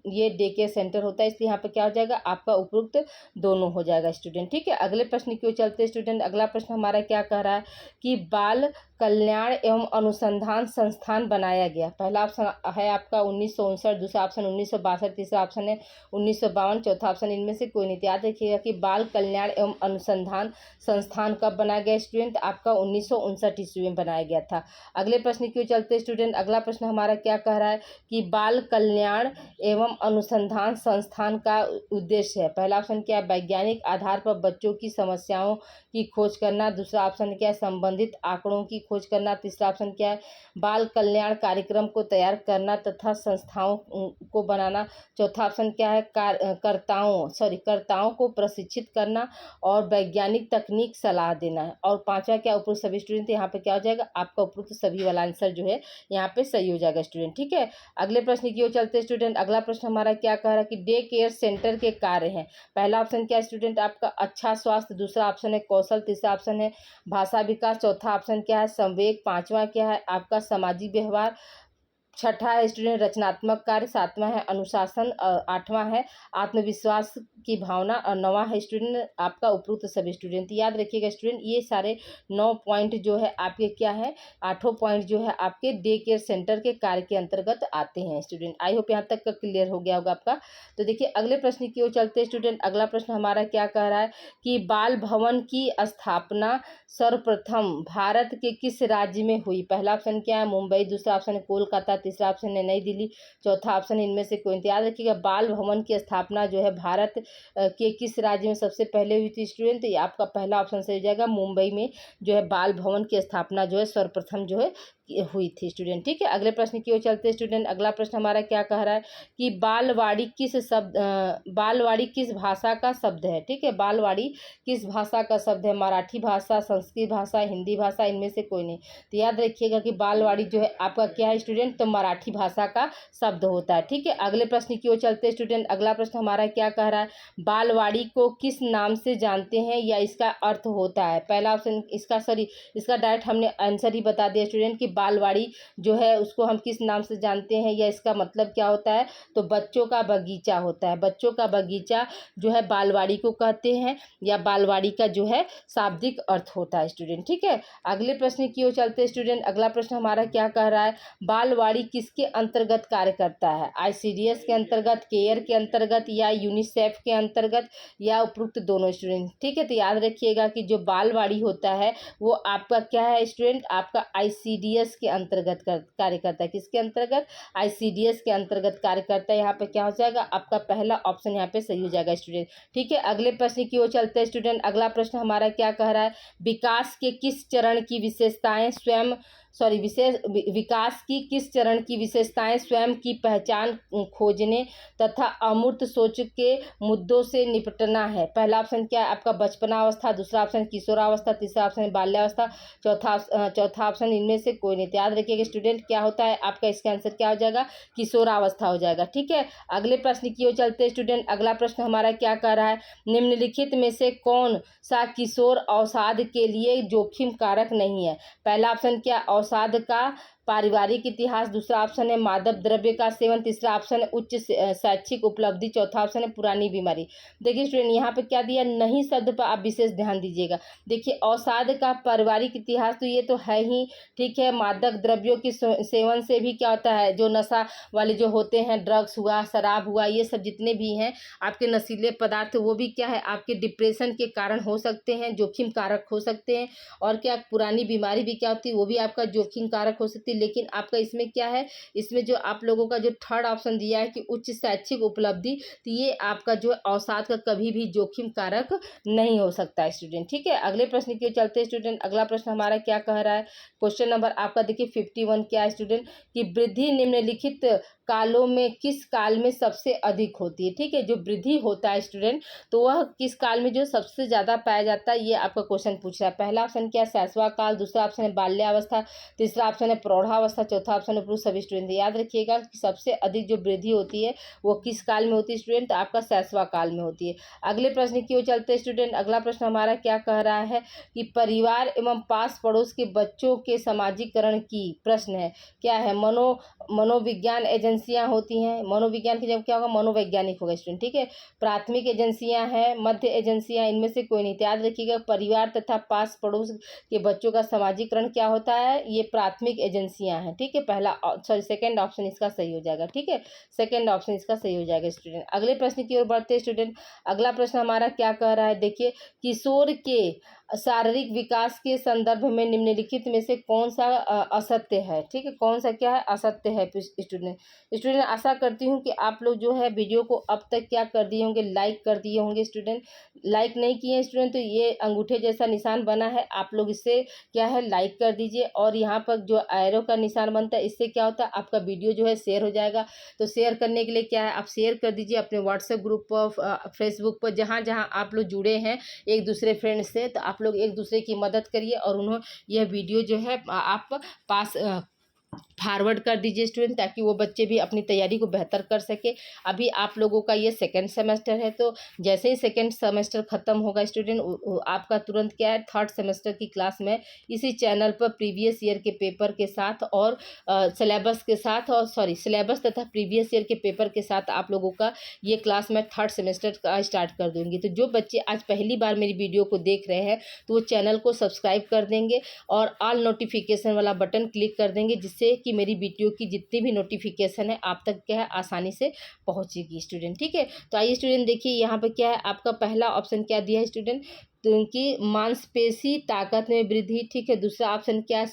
ये डे केयर सेंटर होता है। इसलिए यहाँ पे क्या हो जाएगा आपका उपयुक्त दोनों हो जाएगा स्टूडेंट। ठीक है, अगले प्रश्न की ओर चलते स्टूडेंट। अगला प्रश्न हमारा क्या कह रहा है कि बाल कल्याण एवं अनुसंधान संस्थान बनाया गया। पहला ऑप्शन है आपका 1959, दूसरा ऑप्शन 1962, तीसरा ऑप्शन है 1952, चौथा ऑप्शन इनमें से कोई नहीं। याद रखिएगा कि बाल कल्याण एवं अनुसंधान संस्थान कब बनाया गया स्टूडेंट? आपका 1959 ईस्वी में बनाया गया था। अगले प्रश्न की ओर चलते स्टूडेंट। अगला प्रश्न हमारा क्या कह रहा है कि बाल कल्याण एवं अनुसंधान संस्थान का उद्देश्य है। पहला ऑप्शन क्या है? वैज्ञानिक आधार पर बच्चों की समस्याओं की खोज करना, दूसरा ऑप्शन क्या है? संबंधित आंकड़ों की खोज करना, तीसरा ऑप्शन क्या है? बाल कल्याण कार्यक्रम को तैयार करना तथा संस्थाओं को बनाना, चौथा ऑप्शन क्या है? कर्ताओं को प्रशिक्षित करना और वैज्ञानिक तकनीक सलाह देना है, और पांचवा क्या? उपयुक्त सभी स्टूडेंट। यहाँ पे क्या हो जाएगा आपका उपयुक्त सभी वाला आंसर जो है यहाँ पे सही हो जाएगा स्टूडेंट। ठीक है, अगले प्रश्न की ओर चलते स्टूडेंट। अगला प्रश्न हमारा क्या कह रहा है कि डे केयर सेंटर के कार्य हैं। पहला ऑप्शन क्या है स्टूडेंट आपका? अच्छा स्वास्थ्य, दूसरा ऑप्शन है कौशल, तीसरा ऑप्शन है भाषा विकास, चौथा ऑप्शन क्या है? संवेग, पांचवा क्या है आपका? सामाजिक व्यवहार, छठा है स्टूडेंट रचनात्मक कार्य, सातवां है अनुशासन, आठवां है आत्मविश्वास की भावना, और नौवां है स्टूडेंट आपका उपयुक्त सभी स्टूडेंट। याद रखिएगा स्टूडेंट, ये सारे 9 पॉइंट जो है आपके क्या है, 8 पॉइंट जो है आपके डे केयर सेंटर के कार्य के अंतर्गत आते हैं स्टूडेंट। आई होप यहाँ तक का क्लियर हो गया होगा आपका। तो देखिए अगले प्रश्न की ओर चलते स्टूडेंट। अगला प्रश्न हमारा क्या कह रहा है कि बाल भवन की स्थापना सर्वप्रथम भारत के किस राज्य में हुई? पहला ऑप्शन क्या है? मुंबई, दूसरा ऑप्शन है कोलकाता, तीसरा ऑप्शन है नई दिल्ली, चौथा ऑप्शन इनमें से कोई। याद रखिएगा बाल भवन की स्थापना जो है भारत के किस राज्य में सबसे पहले हुई थी स्टूडेंट? ये आपका पहला ऑप्शन सही हो जाएगा, मुंबई में जो है बाल भवन की स्थापना जो है सर्वप्रथम जो है हुई थी स्टूडेंट। ठीक है, अगले प्रश्न की ओर चलते स्टूडेंट। अगला प्रश्न हमारा क्या कह रहा है कि बालवाड़ी किस भाषा का शब्द है? ठीक है, बालवाड़ी किस भाषा का शब्द है? मराठी भाषा, संस्कृत भाषा, हिंदी भाषा, इनमें से कोई नहीं। तो याद रखिएगा कि बालवाड़ी जो है आपका क्या है स्टूडेंट? तो मराठी भाषा का शब्द होता है। ठीक है, अगले प्रश्न की ओर चलते स्टूडेंट। अगला प्रश्न हमारा क्या कह रहा है? बालवाड़ी को किस नाम से जानते हैं या इसका अर्थ होता है? पहला ऑप्शन इसका डायरेक्ट हमने आंसर ही बता दिया स्टूडेंट कि बालवाड़ी जो है उसको हम किस नाम से जानते हैं या इसका मतलब क्या होता है? तो बच्चों का बगीचा होता है। बच्चों का बगीचा जो है बालवाड़ी को कहते हैं, या बालवाड़ी का जो है शाब्दिक अर्थ होता है स्टूडेंट। ठीक है, अगले प्रश्न की ओर चलते स्टूडेंट। अगला प्रश्न हमारा क्या कह रहा है? बालवाड़ी किसके अंतर्गत कार्य करता है? आईसीडीएस के अंतर्गत, केयर के अंतर्गत, या यूनिसेफ के अंतर्गत, या उपयुक्त दोनों स्टूडेंट। ठीक है, तो याद रखिएगा कि जो बालवाड़ी होता है वो आपका क्या है स्टूडेंट? आपका आईसीडीएस के अंतर्गत कार्य करता है। किसके अंतर्गत? आईसीडीएस के अंतर्गत कार्य करता है। यहाँ पे क्या हो जाएगा आपका पहला ऑप्शन यहाँ पे सही हो जाएगा स्टूडेंट। ठीक है, अगले प्रश्न की ओर चलते हैं स्टूडेंट। अगला प्रश्न हमारा क्या कह रहा है? विकास के किस चरण की विशेषताएं विकास की किस चरण की विशेषताएं स्वयं की पहचान खोजने तथा अमूर्त सोच के मुद्दों से निपटना है? पहला ऑप्शन क्या है आपका? बचपनावस्था, दूसरा ऑप्शन किशोरावस्था, तीसरा ऑप्शन बाल्यावस्था, चौथा ऑप्शन इनमें से कोई नहीं। याद रखिएगा स्टूडेंट क्या होता है आपका? इसका आंसर क्या हो जाएगा? किशोरावस्था हो जाएगा। ठीक है, अगले प्रश्न की ओर चलते स्टूडेंट। अगला प्रश्न हमारा क्या कह रहा है? निम्नलिखित में से कौन सा किशोर अवसाद के लिए जोखिम कारक नहीं है? पहला ऑप्शन क्या? अवसाद का पारिवारिक इतिहास, दूसरा ऑप्शन है मादक द्रव्य का सेवन, तीसरा ऑप्शन है उच्च शैक्षिक उपलब्धि, चौथा ऑप्शन है पुरानी बीमारी। देखिए स्टूडेंट यहाँ पे क्या दिया, नहीं शब्द पर आप विशेष ध्यान दीजिएगा। देखिए अवसाद का पारिवारिक इतिहास तो ये तो है ही, ठीक है। मादक द्रव्यों की सेवन से भी क्या होता है, जो नशा वाले जो होते हैं, ड्रग्स हुआ, शराब हुआ, ये सब जितने भी हैं आपके नशीले पदार्थ, वो भी क्या है आपके डिप्रेशन के कारण हो सकते हैं, जोखिम कारक हो सकते हैं। और क्या पुरानी बीमारी भी क्या होती है, वो भी आपका जोखिम कारक हो सकती है। लेकिन आपका इसमें क्या है, इसमें जो आप लोगों का जो थर्ड ऑप्शन दिया है कि उच्च शैक्षिक उपलब्धि, तो ये आपका जो अवसाद का कभी भी जोखिम कारक नहीं हो सकता है स्टूडेंट, ठीक है। अगले प्रश्न की ओर चलते हैं स्टूडेंट। अगला प्रश्न हमारा क्या कह रहा है, क्वेश्चन नंबर आपका देखिए 51 क्या है स्टूडेंट, कि वृद्धि निम्नलिखित कालों में किस काल में सबसे अधिक होती है, ठीक है। जो वृद्धि होता है स्टूडेंट, तो वह किस काल में जो सबसे ज़्यादा पाया जाता है, ये आपका क्वेश्चन पूछ रहा है। पहला ऑप्शन क्या है, शैशवा काल, दूसरा ऑप्शन है बाल्यावस्था, तीसरा ऑप्शन है प्रौढ़ावस्था, चौथा ऑप्शन है पुरुष। सभी स्टूडेंट याद रखिएगा कि सबसे अधिक जो वृद्धि होती है वो किस काल में होती है स्टूडेंट, तो आपका शैशवा काल में होती है। अगले प्रश्न की ओर चलते हैं स्टूडेंट। अगला प्रश्न हमारा क्या कह रहा है कि परिवार एवं पास पड़ोस के बच्चों के समाजीकरण की, प्रश्न है क्या है, मनोविज्ञान एजेंसियां होती हैं। मनोविज्ञान की जब क्या होगा, मनोवैज्ञानिक होगा स्टूडेंट, ठीक है। प्राथमिक एजेंसियां हैं, मध्य एजेंसियां, इनमें से कोई नहीं। याद रखिएगा परिवार तथा पास पड़ोस के बच्चों का समाजीकरण क्या होता है, ये प्राथमिक एजेंसियां हैं, ठीक है। पहला सॉरी सेकंड ऑप्शन इसका सही हो जाएगा, ठीक है। सेकंड ऑप्शन इसका सही हो जाएगा स्टूडेंट। अगले प्रश्न की ओर बढ़ते हैं स्टूडेंट। अगला प्रश्न हमारा क्या कह रहा है, देखिए किशोर के शारीरिक विकास के संदर्भ में निम्नलिखित में से कौन सा असत्य है, ठीक है। कौन सा क्या है, असत्य है स्टूडेंट। आशा करती हूँ कि आप लोग जो है वीडियो को अब तक क्या कर दिए होंगे, लाइक कर दिए होंगे स्टूडेंट। लाइक नहीं किए स्टूडेंट तो ये अंगूठे जैसा निशान बना है, आप लोग इससे क्या है लाइक कर दीजिए। और यहाँ पर जो एरो का निशान बनता है, इससे क्या होता है आपका वीडियो जो है शेयर हो जाएगा। तो शेयर करने के लिए क्या है, आप शेयर कर दीजिए अपने व्हाट्सएप ग्रुप पर, फेसबुक पर, जहाँ जहाँ आप लोग जुड़े हैं एक दूसरे फ्रेंड से, तो आप लोग एक दूसरे की मदद करिए और उन्होंने यह वीडियो जो है आप पास फॉरवर्ड कर दीजिए स्टूडेंट, ताकि वो बच्चे भी अपनी तैयारी को बेहतर कर सके। अभी आप लोगों का ये सेकंड सेमेस्टर है, तो जैसे ही सेकंड सेमेस्टर ख़त्म होगा स्टूडेंट, आपका तुरंत क्या है थर्ड सेमेस्टर की क्लास में इसी चैनल पर प्रीवियस ईयर के पेपर के साथ और सिलेबस के साथ, और सिलेबस तथा प्रीवियस ईयर के पेपर के साथ आप लोगों का ये क्लास मैं थर्ड सेमेस्टर का स्टार्ट कर दूँगी। तो जो बच्चे आज पहली बार मेरी वीडियो को देख रहे हैं तो वो चैनल को सब्सक्राइब कर देंगे और ऑल नोटिफिकेशन वाला बटन क्लिक कर देंगे, जिससे कि मेरी वीडियो की जितनी भी नोटिफिकेशन है आप तक क्या है आसानी से पहुंचेगी स्टूडेंट, ठीक है। तो आइए स्टूडेंट देखिए यहाँ पे क्या है, आपका पहला ऑप्शन क्या दिया है स्टूडेंट, तो उनकी मांसपेशी ताकत में वृद्धि, ठीक है। दूसरा ऑप्शन क्या है,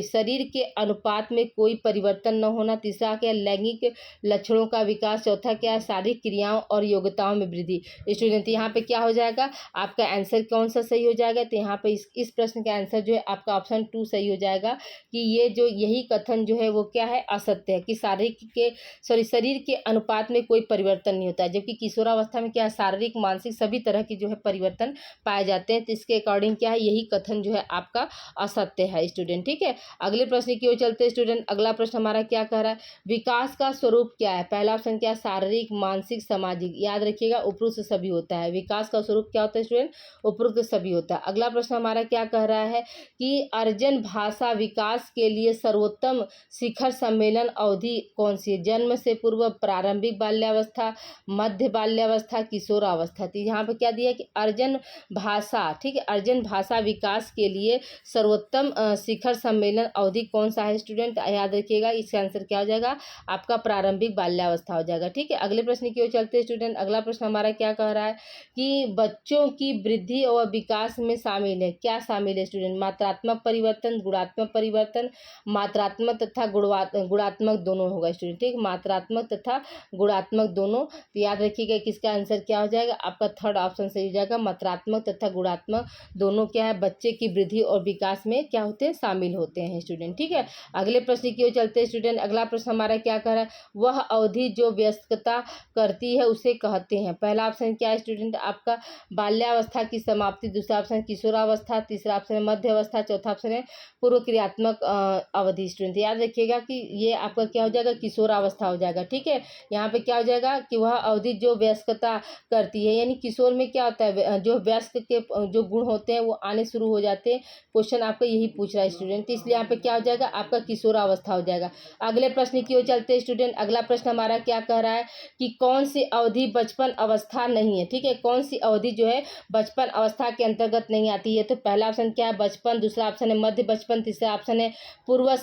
शरीर के अनुपात में कोई परिवर्तन न होना। तीसरा क्या है, लैंगिक लक्षणों का विकास। चौथा क्या है, शारीरिक क्रियाओं और योग्यताओं में वृद्धि। स्टूडेंट यहाँ पे क्या हो जाएगा, आपका आंसर कौन सा सही हो जाएगा, तो यहाँ पे इस प्रश्न का आंसर जो है आपका ऑप्शन 2 सही हो जाएगा कि ये जो यही कथन जो है वो क्या है, असत्य है कि शरीर के अनुपात में कोई परिवर्तन नहीं होता है। जबकि किशोरावस्था में क्या है, शारीरिक मानसिक सभी तरह की जो है परिवर्तन पाए जाते हैं। तो इसके अकॉर्डिंग क्या है, यही कथन जो है आपका असत्य है स्टूडेंट, ठीक है। अगले प्रश्न की ओर चलते हैं स्टूडेंट। अगला प्रश्न हमारा क्या कह रहा है, विकास का स्वरूप क्या है। पहला ऑप्शन क्या है, शारीरिक मानसिक सामाजिक। याद रखिएगा उपरोक्त सभी होता है। विकास का स्वरूप क्या होता है स्टूडेंट, उपरोक्त सभी होता है। अगला प्रश्न हमारा क्या कह रहा है कि अर्जन भाषा विकास के लिए सर्वोत्तम शिखर सम्मेलन अवधि कौन सी है। जन्म से पूर्व, प्रारंभिक बाल्यावस्था, मध्य बाल्यावस्था, किशोरावस्था। तो यहाँ पे क्या दिया कि अर्जन भाषा, ठीक है, अर्जन भाषा विकास के लिए सर्वोत्तम शिखर सम्मेलन अवधि कौन सा है स्टूडेंट, याद रखिएगा इसका आंसर क्या हो जाएगा आपका प्रारंभिक बाल्यावस्था हो जाएगा, ठीक है। अगले प्रश्न की ओर चलते हैं स्टूडेंट। अगला प्रश्न हमारा क्या कह रहा है कि बच्चों की वृद्धि और विकास में शामिल है, क्या शामिल है स्टूडेंट, मात्रात्मक परिवर्तन, गुणात्मक परिवर्तन, मात्रात्मक तथा गुणात्मक दोनों होगा स्टूडेंट, ठीक, मात्रात्मक तथा गुणात्मक दोनों। तो याद रखिएगा किसका आंसर क्या हो जाएगा, आपका थर्ड ऑप्शन सही हो जाएगा, मात्रात्मक तथा गुणात्मक दोनों क्या है बच्चे की वृद्धि और विकास में क्या होते हैं, शामिल होते हैं स्टूडेंट, ठीक है। अगले प्रश्न की ओर चलते हैं स्टूडेंट। अगला प्रश्न हमारा क्या कह रहा है, वह अवधि जो वयस्कता करती है उसे कहते हैं। पहला ऑप्शन क्या है स्टूडेंट, आपका बाल्यावस्था की समाप्ति। दूसरा ऑप्शन किशोरावस्था। तीसरा ऑप्शन है मध्य अवस्था। चौथा ऑप्शन है पूर्व क्रियात्मक अवधि। स्टूडेंट याद रखिएगा कि ये आपका क्या हो जाएगा, किशोरावस्था हो जाएगा, ठीक है। यहाँ पे क्या हो जाएगा कि वह अवधि जो वयस्कता करती है, यानी किशोर में क्या होता है, जो जो वयस्क के जो गुण होते हैं वो आने शुरू हो जाते हैं। क्वेश्चन आपका यही पूछ रहा है स्टूडेंट, तो इसलिए यहाँ पे क्या हो जाएगा, आपका किशोरावस्था हो जाएगा। अगले प्रश्न की ओर चलते हैं स्टूडेंट। अगला प्रश्न हमारा क्या कह रहा है कि कौन सी अवधि बचपन अवस्था नहीं है। ठीक है, कौन सी अवधि जो है बचपन अवस्था के अंतर्गत नहीं आती है। तो पहला ऑप्शन क्या है, बचपन। दूसरा ऑप्शन है मध्य बचपन। तीसरा ऑप्शन है पूर्व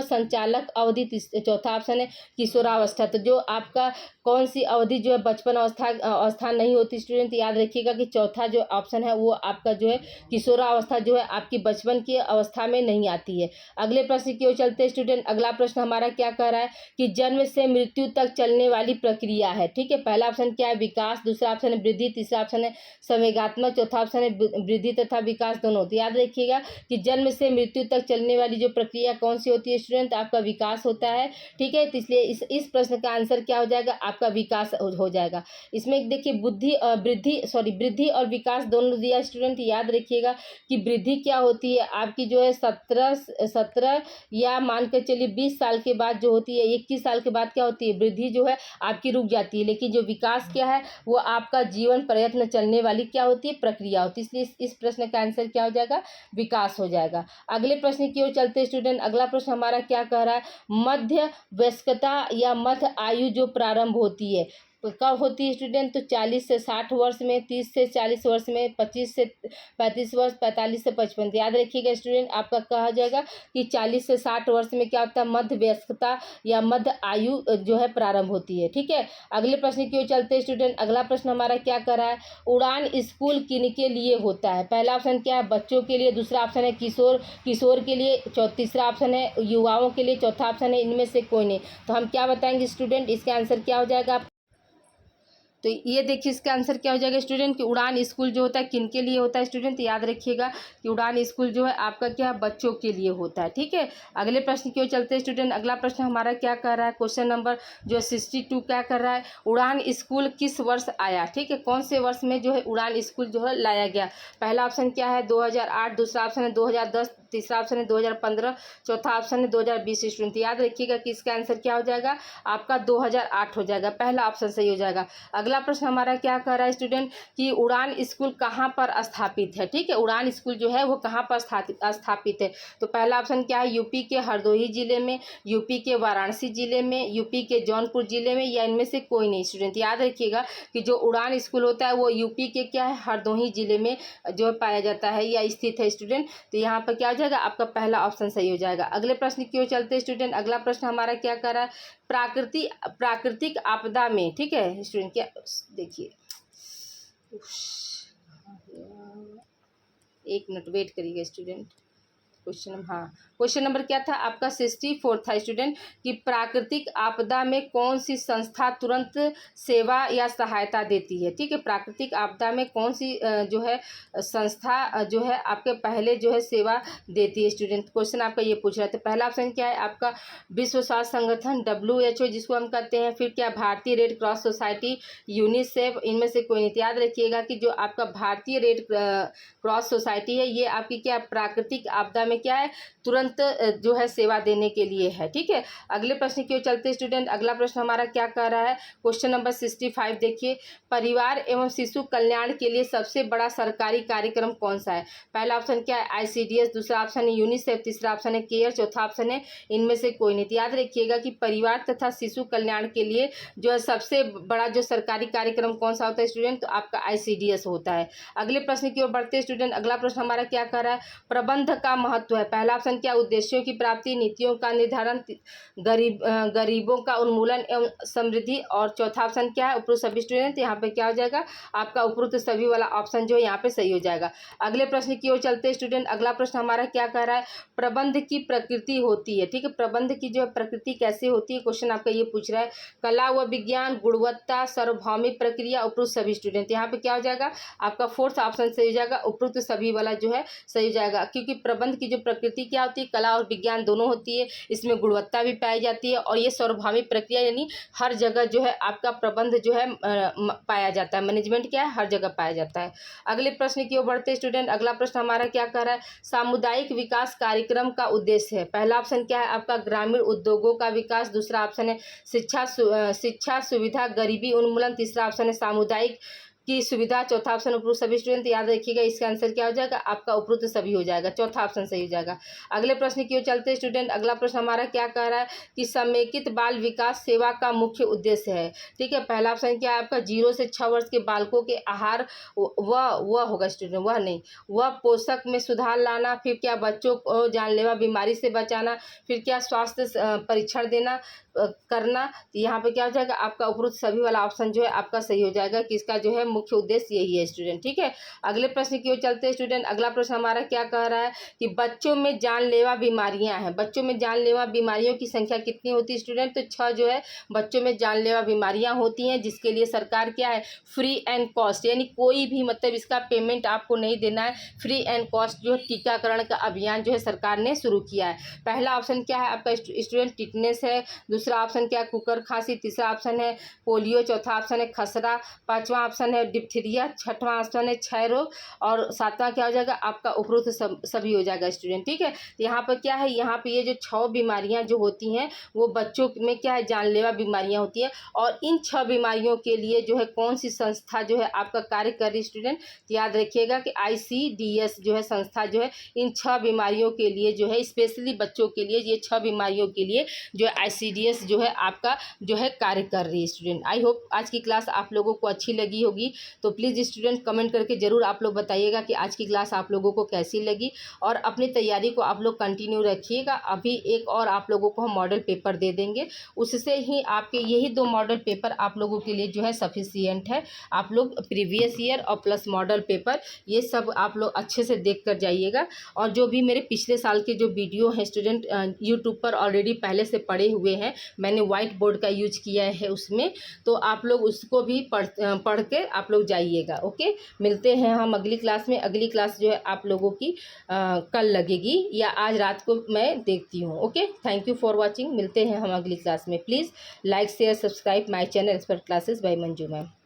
संचालक अवधि। चौथा ऑप्शन है किशोरावस्था। तो जो आपका कौन सी अवधि जो है बचपन अवस्था नहीं होती स्टूडेंट, याद रखिएगा कि चौथा जो ऑप्शन है वो आपका जो है किशोरावस्था जो है आपकी बचपन की अवस्था में नहीं आती है। अगले प्रश्न की ओर चलते हैं स्टूडेंट। अगला प्रश्न हमारा क्या कह रहा है कि जन्म से मृत्यु तक चलने वाली प्रक्रिया है। ठीक है, पहला ऑप्शन क्या है, विकास। दूसरा ऑप्शन है वृद्धि। तीसरा ऑप्शन है संवेगात्मक। चौथा ऑप्शन है वृद्धि तथा विकास दोनों। तो याद रखिएगा कि जन्म से मृत्यु तक चलने वाली जो प्रक्रिया कौन सी होती है स्टूडेंट, आपका विकास होता है। ठीक है, तो इसलिए इस प्रश्न का आंसर क्या हो जाएगा, आपका विकास हो जाएगा। इसमें देखिए वृद्धि और विकास दोनों दिया स्टूडेंट। याद रखिएगा कि वृद्धि क्या होती है, आपकी जो है 17 या मान कर चलिए 20 साल के बाद जो होती है, 21 साल के बाद क्या होती है, वृद्धि जो है आपकी रुक जाती है। लेकिन जो विकास क्या है वो आपका जीवन प्रयत्न चलने वाली क्या होती है, प्रक्रिया होती है। इसलिए इस प्रश्न का आंसर क्या हो जाएगा, विकास हो जाएगा। अगले प्रश्न की ओर चलते स्टूडेंट। अगला प्रश्न हमारा क्या कह रहा है, मध्य वयस्कता या मध्य आयु जो प्रारंभ होती है तो कब होती है स्टूडेंट, तो 40 से 60 वर्ष में, 30 से 40 वर्ष में, 25 से 35 वर्ष, 45 से 55। याद रखिएगा स्टूडेंट, आपका कहा जाएगा कि 40 से 60 वर्ष में क्या होता है, मध्य वयस्कता या मध्य आयु जो है प्रारंभ होती है। ठीक है, अगले प्रश्न की ओर चलते हैं स्टूडेंट। अगला प्रश्न हमारा क्या कर रहा है, उड़ान स्कूल किनके लिए होता है। पहला ऑप्शन क्या है, बच्चों के लिए। दूसरा ऑप्शन है किशोर के लिए। तीसरा ऑप्शन है युवाओं के लिए। चौथा ऑप्शन है इनमें से कोई नहीं। तो हम क्या बताएंगे स्टूडेंट, इसका आंसर क्या हो जाएगा। तो ये देखिए इसका आंसर क्या हो जाएगा स्टूडेंट कि उड़ान स्कूल जो होता है किनके लिए होता है स्टूडेंट। तो याद रखिएगा कि उड़ान स्कूल जो है आपका क्या है, बच्चों के लिए होता है। ठीक है, अगले प्रश्न की ओर चलते हैं स्टूडेंट। अगला प्रश्न हमारा क्या कर रहा है, क्वेश्चन नंबर जो 62 क्या कर रहा है, उड़ान स्कूल किस वर्ष आया। ठीक है, कौन से वर्ष में जो है उड़ान स्कूल जो है लाया गया। पहला ऑप्शन क्या है 2008। दूसरा ऑप्शन है 2010। तीसरा ऑप्शन है 2015। चौथा ऑप्शन है 2020 स्टूडेंट। याद रखिएगा कि इसका आंसर क्या हो जाएगा, आपका 2008 हो जाएगा। पहला ऑप्शन सही हो जाएगा। अगला प्रश्न हमारा क्या कह रहा है स्टूडेंट कि उड़ान स्कूल कहाँ पर स्थापित है। ठीक है, उड़ान स्कूल जो है वो कहाँ पर स्थापित है। तो पहला ऑप्शन क्या है, यूपी के हरदोई जिले में, यूपी के वाराणसी जिले में, यूपी के जौनपुर जिले में, या इनमें से कोई नहीं स्टूडेंट। याद रखिएगा कि जो उड़ान स्कूल होता है वो यूपी के क्या है, हरदोई जिले में जो पाया जाता है या स्थित है स्टूडेंट। तो यहाँ पर क्या हो जाएगा, आपका पहला ऑप्शन सही हो जाएगा। अगले प्रश्न की ओर चलते स्टूडेंट। अगला प्रश्न हमारा क्या कर रहा है, प्राकृतिक आपदा में। ठीक है स्टूडेंट, क्या देखिए, एक मिनट वेट करिएगा स्टूडेंट। क्वेश्चन नंबर क्या था आपका 64 था स्टूडेंट कि प्राकृतिक आपदा में कौन सी संस्था तुरंत सेवा या सहायता देती है। ठीक है, प्राकृतिक आपदा में कौन सी जो है संस्था जो है आपके पहले जो है सेवा देती है स्टूडेंट। क्वेश्चन आपका ये पूछ रहा था। पहला ऑप्शन क्या है आपका विश्व स्वास्थ्य संगठन WHO जिसको हम कहते हैं। फिर क्या, भारतीय रेड क्रॉस सोसाइटी, यूनिसेफ, इनमें से कोई नहीं। याद रखिएगा कि जो आपका भारतीय रेड क्रॉस सोसाइटी है ये आपकी क्या प्राकृतिक आपदा में क्या है, तुरंत जो है सेवा देने के लिए है। ठीक है, अगले प्रश्न की ओर चलते स्टूडेंट। अगला प्रश्न हमारा क्या कह रहा है, क्वेश्चन नंबर 65 देखिए, परिवार एवं शिशु कल्याण के लिए सबसे बड़ा सरकारी कार्यक्रम कौन सा है। पहला ऑप्शन क्या है ICDS। दूसरा ऑप्शन है यूनिसेफ। तीसरा ऑप्शन है केयर। चौथा ऑप्शन है इनमें से कोई नहीं। याद रखिएगा कि परिवार तथा शिशु कल्याण के लिए जो है सबसे बड़ा जो सरकारी कार्यक्रम कौन सा होता है स्टूडेंट, तो आपका ICDS होता है। अगले प्रश्न की ओर बढ़ते स्टूडेंट। अगला प्रश्न हमारा क्या कह रहा है, प्रबंध का महत्व है। पहला ऑप्शन क्या, उद्देश्यों की प्राप्ति, नीतियों का निर्धारण, गरीबों का उन्मूलन एवं समृद्धि, और चौथा ऑप्शन क्या है उपरोक्त सभी स्टूडेंट। यहाँ पे क्या हो जाएगा, आपका उपरोक्त सभी वाला ऑप्शन जो है यहाँ पे सही हो जाएगा। अगले प्रश्न की ओर चलते स्टूडेंट। अगला प्रश्न हमारा क्या कह रहा है, प्रबंध की प्रकृति होती है। ठीक है, प्रबंध की जो है प्रकृति कैसे होती है, क्वेश्चन आपका ये पूछ रहा है। कला व विज्ञान, गुणवत्ता, सार्वभौमिक प्रक्रिया, उपरोक्त सभी स्टूडेंट। यहाँ पे क्या हो जाएगा, आपका फोर्थ ऑप्शन सही हो जाएगा, उपरोक्त सभी वाला जो है सही हो जाएगा। क्योंकि प्रबंध की जो प्रकृति क्या होती है, कला और विज्ञान दोनों होती है, इसमें गुणवत्ता भी पाई जाती है, और ये सार्वभौमिक प्रक्रिया यानी हर जगह जो है आपका प्रबंध जो है पाया जाता है। मैनेजमेंट क्या है, हर जगह पाया जाता है। अगले प्रश्न की ओर बढ़ते स्टूडेंट। अगला प्रश्न हमारा क्या कह रहा है, सामुदायिक विकास कार्यक्रम का उद्देश्य है। पहला ऑप्शन क्या है आपका ग्रामीण उद्योगों का विकास। दूसरा ऑप्शन है शिक्षा सुविधा गरीबी उन्मूलन। तीसरा ऑप्शन है सामुदायिक की सुविधा, चौथा ऑप्शन उपरोक्त सभी स्टूडेंट याद रखिएगा, इसका आंसर क्या हो जाएगा आपका उपरोक्त सभी हो जाएगा, चौथा ऑप्शन सही हो जाएगा। अगले प्रश्न की ओर चलते हैं स्टूडेंट। अगला प्रश्न हमारा क्या कह रहा है कि समेकित बाल विकास सेवा का मुख्य उद्देश्य है। ठीक है, पहला ऑप्शन क्या है आपका 0 से 6 वर्ष के बालकों के आहार वह होगा स्टूडेंट, वह नहीं, वह पोषक में सुधार लाना, फिर क्या बच्चों को जानलेवा बीमारी से बचाना, फिर क्या स्वास्थ्य परीक्षण देना करना। तो यहाँ पे क्या हो जाएगा आपका उपरोक्त सभी वाला ऑप्शन जो है आपका सही हो जाएगा कि इसका जो है मुख्य उद्देश्य यही है स्टूडेंट। ठीक है, अगले प्रश्न की ओर चलते हैं स्टूडेंट। अगला प्रश्न हमारा क्या कह रहा है कि बच्चों में जानलेवा बीमारियां हैं, बच्चों में जानलेवा बीमारियों की संख्या कितनी होती है स्टूडेंट, तो 6 जो है बच्चों में जानलेवा बीमारियां होती हैं, जिसके लिए सरकार क्या है फ्री एंड कॉस्ट, यानी कोई भी मतलब इसका पेमेंट आपको नहीं देना है, फ्री एंड कॉस्ट जो है टीकाकरण का अभियान जो है सरकार ने शुरू किया है। पहला ऑप्शन क्या है आपका स्टूडेंट टिटनेस है, दूसरा ऑप्शन क्या है कुकर खांसी, तीसरा ऑप्शन है पोलियो, चौथा ऑप्शन है खसरा, पांचवा ऑप्शन है डिप्थीरिया, छठवां ऑप्शन है क्षय रोग और सातवां क्या हो जाएगा आपका उपरोक्त सभी हो जाएगा स्टूडेंट। ठीक है, तो यहाँ पर क्या है, यहाँ पे ये जो 6 बीमारियां जो होती हैं वो बच्चों में क्या है जानलेवा बीमारियां होती हैं, और इन 6 बीमारियों के लिए जो है कौन सी संस्था जो है आपका कार्य कर रही स्टूडेंट, तो याद रखिएगा कि ICDS जो है संस्था जो है इन 6 बीमारियों के लिए जो है स्पेशली बच्चों के लिए, ये 6 बीमारियों के लिए जो है ICDS जो है आपका जो है कार्य कर रही है स्टूडेंट। आई होप आज की क्लास आप लोगों को अच्छी लगी होगी, तो प्लीज़ स्टूडेंट कमेंट करके ज़रूर आप लोग बताइएगा कि आज की क्लास आप लोगों को कैसी लगी, और अपनी तैयारी को आप लोग कंटिन्यू रखिएगा। अभी एक और आप लोगों को हम मॉडल पेपर दे देंगे, उससे ही आपके यही 2 मॉडल पेपर आप लोगों के लिए जो है सफिशियंट है। आप लोग प्रीवियस ईयर और प्लस मॉडल पेपर ये सब आप लोग अच्छे से देख कर जाइएगा, और जो भी मेरे पिछले साल के जो वीडियो हैं स्टूडेंट यूट्यूब पर ऑलरेडी पहले से पड़े हुए हैं, मैंने वाइट बोर्ड का यूज किया है उसमें, तो आप लोग उसको भी पढ़ के आप लोग जाइएगा। ओके, मिलते हैं हम अगली क्लास में। अगली क्लास जो है आप लोगों की कल लगेगी या आज रात को मैं देखती हूँ। Okay, thank you for watching, मिलते हैं हम अगली क्लास में। Please like share subscribe my channel expert classes by Manju ma'am.